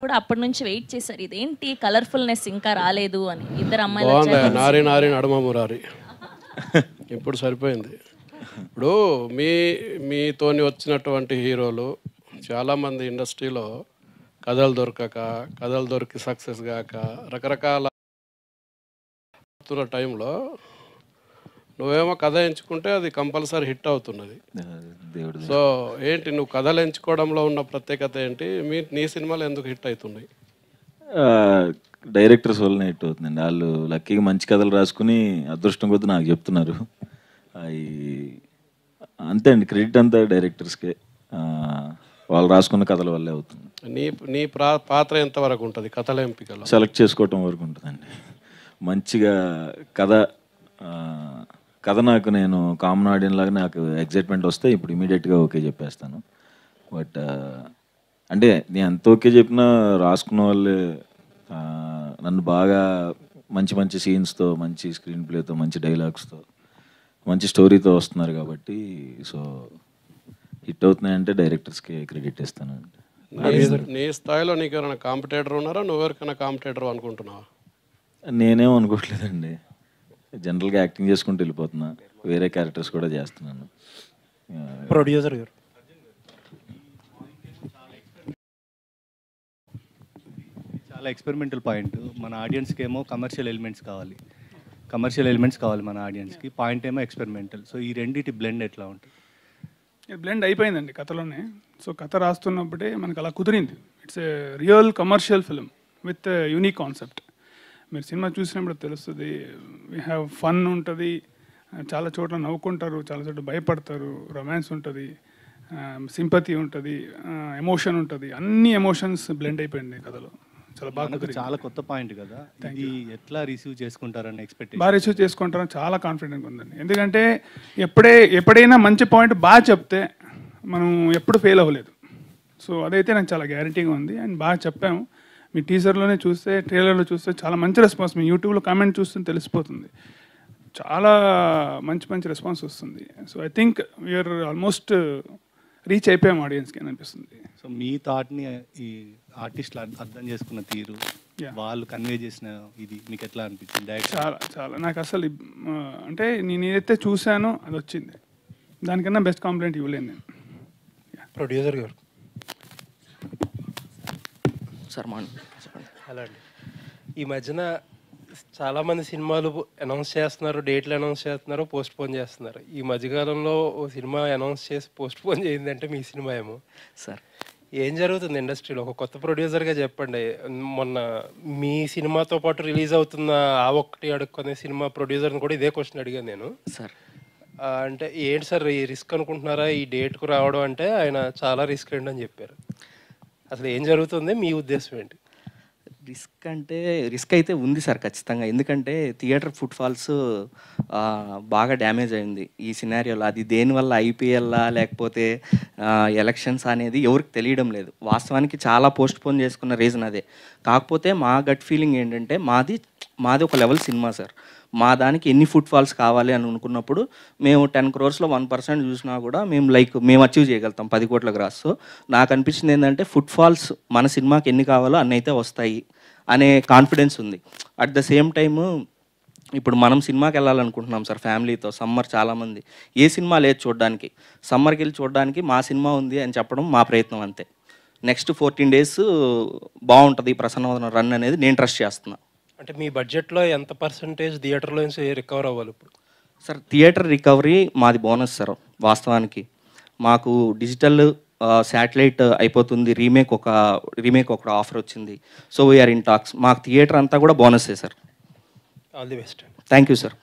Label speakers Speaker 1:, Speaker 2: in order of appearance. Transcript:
Speaker 1: కూడా అప్పటి నుంచి వెయిట్ చేశారు, ఇదేంటి కలర్ఫుల్నెస్ ఇంకా రాలేదు అని. ఇద్దరు అమ్మాయిలు
Speaker 2: బాగుంది,
Speaker 1: వచ్చారు.
Speaker 2: నారి నారి నడుమ మురారి ఇప్పుడు సరిపోయింది. ఇప్పుడు మీతోని వచ్చినటువంటి హీరోలు చాలామంది ఇండస్ట్రీలో కథలు దొరికి సక్సెస్ కాక రకరకాల టైంలో నువ్వేమో కథ ఎంచుకుంటే అది కంపల్సరీ హిట్ అవుతున్నది. సో ఏంటి నువ్వు కథలు ఎంచుకోవడంలో ఉన్న ప్రత్యేకత ఏంటి? నీ సినిమాలు ఎందుకు హిట్ అవుతున్నాయి?
Speaker 3: డైరెక్టర్స్ వల్లనే హిట్ అవుతుందండి. వాళ్ళు లక్కీగా మంచి కథలు రాసుకుని అదృష్టం కొద్దీ నాకు చెప్తున్నారు. అవి అంతే అండి, క్రెడిట్ అంతా డైరెక్టర్స్కే. వాళ్ళు రాసుకున్న కథల వల్లే అవుతుంది.
Speaker 2: నీ పాత్ర ఎంతవరకు ఉంటుంది కథల ఎంపికలో?
Speaker 3: సెలెక్ట్ చేసుకోవటం వరకు ఉంటుందండి. మంచిగా కథ నాకు నేను కామన్ ఆడియన్ లాగా నాకు ఎగ్జైట్మెంట్ వస్తే ఇప్పుడు ఇమీడియట్గా ఓకే చెప్పేస్తాను. బట్ అంటే నేను ఎంత ఓకే చెప్పినా రాసుకున్న వాళ్ళే నన్ను బాగా మంచి మంచి సీన్స్తో, మంచి స్క్రీన్ ప్లేతో, మంచి డైలాగ్స్తో, మంచి స్టోరీతో వస్తున్నారు కాబట్టి సో హిట్ అవుతున్నాయంటే డైరెక్టర్స్కి క్రెడిట్ ఇస్తాను.
Speaker 2: నీ స్థాయిలో నీకు ఎవరైనా కాంపిటేటర్ ఉన్నారా? నువ్వెవరికైనా కాంపిటేటర్ అనుకుంటున్నావా?
Speaker 3: నేనేం అనుకోవట్లేదండి, జనరల్గా యాక్టింగ్ చేసుకుంటూ వెళ్ళిపోతున్నా. వేరే క్యారెక్టర్స్ కూడా చేస్తున్నాను.
Speaker 4: ప్రొడ్యూసర్ గారు చాలా ఎక్స్పెరిమెంటల్ పాయింట్. మన ఆడియన్స్కి ఏమో కమర్షియల్ ఎలిమెంట్స్ కావాలి మన ఆడియన్స్కి. పాయింట్ ఏమో ఎక్స్పెరిమెంటల్. సో ఈ రెండింటి బ్లెండ్ ఎట్లా ఉంటుంది?
Speaker 5: బ్లెండ్ అయిపోయిందండి కథలోనే. సో కథ రాస్తున్నప్పుడే మనకు అలా కుదిరింది. It's a real commercial film with unique concept. మీరు సినిమా చూసినప్పుడు తెలుస్తుంది. వీ హ్యావ్ ఫన్ ఉంటుంది, చాలా చోట్ల నవ్వుకుంటారు, చాలా చోట్ల భయపడతారు, రొమాన్స్ ఉంటుంది, సింపతి ఉంటుంది, ఎమోషన్ ఉంటుంది. అన్ని ఎమోషన్స్ బ్లెండ్ అయిపోయింది కథలో. చాలా బాగా,
Speaker 4: చాలా కొత్త పాయింట్ కదా. ఇది ఎట్లా రిసీవ్ చేసుకుంటారని ఎక్స్పెక్టేషన్?
Speaker 5: బాగా రిసీవ్ చేసుకుంటారని చాలా కాన్ఫిడెంట్గా ఉందండి. ఎందుకంటే ఎప్పుడైనా మంచి పాయింట్ బాగా చెప్తే మనం ఎప్పుడు ఫెయిల్ అవ్వలేదు. సో అదైతే నాకు చాలా గ్యారంటీగా ఉంది. అండ్ బాగా చెప్పాము. మీ టీజర్లోనే చూస్తే, ట్రైలర్లో చూస్తే చాలా మంచి రెస్పాన్స్. మీ యూట్యూబ్లో కామెంట్ చూస్తే తెలిసిపోతుంది. చాలా మంచి రెస్పాన్స్ వస్తుంది. So I think we're almost reach అయిపోయాం ఆడియన్స్కి అని అనిపిస్తుంది.
Speaker 4: సో మీ థాట్ని ఈ ఆర్టిస్టులు అర్థం చేసుకున్న తీరు, వాళ్ళు కన్వే చేసిన ఇది మీకు ఎట్లా అనిపించింది?
Speaker 5: చాలా నాకు అసలు అంటే నేను ఏదైతే చూశానో అది వచ్చింది. దానికన్నా బెస్ట్ కాంప్లిమెంట్ ఇవ్వలేను నేను.
Speaker 4: ప్రొడ్యూసర్ గారు
Speaker 6: సార్
Speaker 7: హలో అండి. ఈ మధ్యన చాలామంది సినిమాలు అనౌన్స్ చేస్తున్నారు, డేట్లు అనౌన్స్ చేస్తున్నారు, పోస్ట్ పోన్ చేస్తున్నారు. ఈ మధ్యకాలంలో ఓ సినిమా అనౌన్స్ చేసి పోస్ట్ పోన్ చేయిందంటే మీ సినిమా ఏమో.
Speaker 6: సార్
Speaker 7: ఏం జరుగుతుంది ఇండస్ట్రీలో? ఒక కొత్త ప్రొడ్యూసర్గా చెప్పండి. మొన్న మీ సినిమాతో పాటు రిలీజ్ అవుతున్న ఆ ఒక్కటి అడుక్కునే సినిమా ప్రొడ్యూసర్ని కూడా ఇదే క్వశ్చన్ అడిగాను నేను.
Speaker 6: సార్
Speaker 7: అంటే ఏంటి సార్ ఈ రిస్క్ అనుకుంటున్నారా ఈ డేట్కు రావడం? అంటే ఆయన చాలా రిస్క్ అండి అని చెప్పారు. అసలు ఏం జరుగుతుంది, మీ ఉద్దేశం ఏంటి?
Speaker 6: రిస్క్ అయితే ఉంది సార్ ఖచ్చితంగా. ఎందుకంటే థియేటర్ ఫుట్ఫాల్స్ బాగా డ్యామేజ్ అయింది ఈ సినారియోలో. అది దేనివల్ల, ఐపీఎల్లా లేకపోతే ఎలక్షన్స్ అనేది ఎవరికి తెలియడం లేదు. వాస్తవానికి చాలా పోస్ట్ పోన్ చేసుకున్న రీజన్ అదే. కాకపోతే మా గట్ ఫీలింగ్ ఏంటంటే మాది ఒక లెవెల్ సినిమా సార్. మా దానికి ఎన్ని ఫుట్ఫాల్స్ కావాలి అని అనుకున్నప్పుడు మేము 10 crores 1% చూసినా కూడా మేము అచీవ్ చేయగలుగుతాం 10 కోట్ల గ్రాస్. సో నాకు అనిపించింది ఏంటంటే ఫుట్ఫాల్స్ మన సినిమాకి ఎన్ని కావాలో అన్ని అయితే వస్తాయి అనే కాన్ఫిడెన్స్ ఉంది. అట్ ద సేమ్ టైము ఇప్పుడు మనం సినిమాకి వెళ్ళాలనుకుంటున్నాం సార్ ఫ్యామిలీతో. సమ్మర్ చాలామంది ఏ సినిమా లేదు చూడడానికి, సమ్మర్కి వెళ్ళి చూడడానికి మా సినిమా ఉంది అని చెప్పడం మా ప్రయత్నం అంతే. నెక్స్ట్ 14 days బాగుంటుంది ప్రసన్నవదనం రన్ అనేది నేను ట్రస్ట్ చేస్తున్నాను.
Speaker 7: అంటే మీ బడ్జెట్లో ఎంత పర్సంటేజ్ థియేటర్లో నుంచి రికవర్ అవ్వాలి ఇప్పుడు?
Speaker 6: సార్ థియేటర్ రికవరీ మాది బోనస్ సార్. వాస్తవానికి మాకు డిజిటల్ శాటిలైట్ అయిపోతుంది, రీమేక్ ఒక ఆఫర్ వచ్చింది. So we're in talks. మాకు థియేటర్ అంతా కూడా బోనస్సే sir.
Speaker 7: All the best.
Speaker 6: Thank you sir.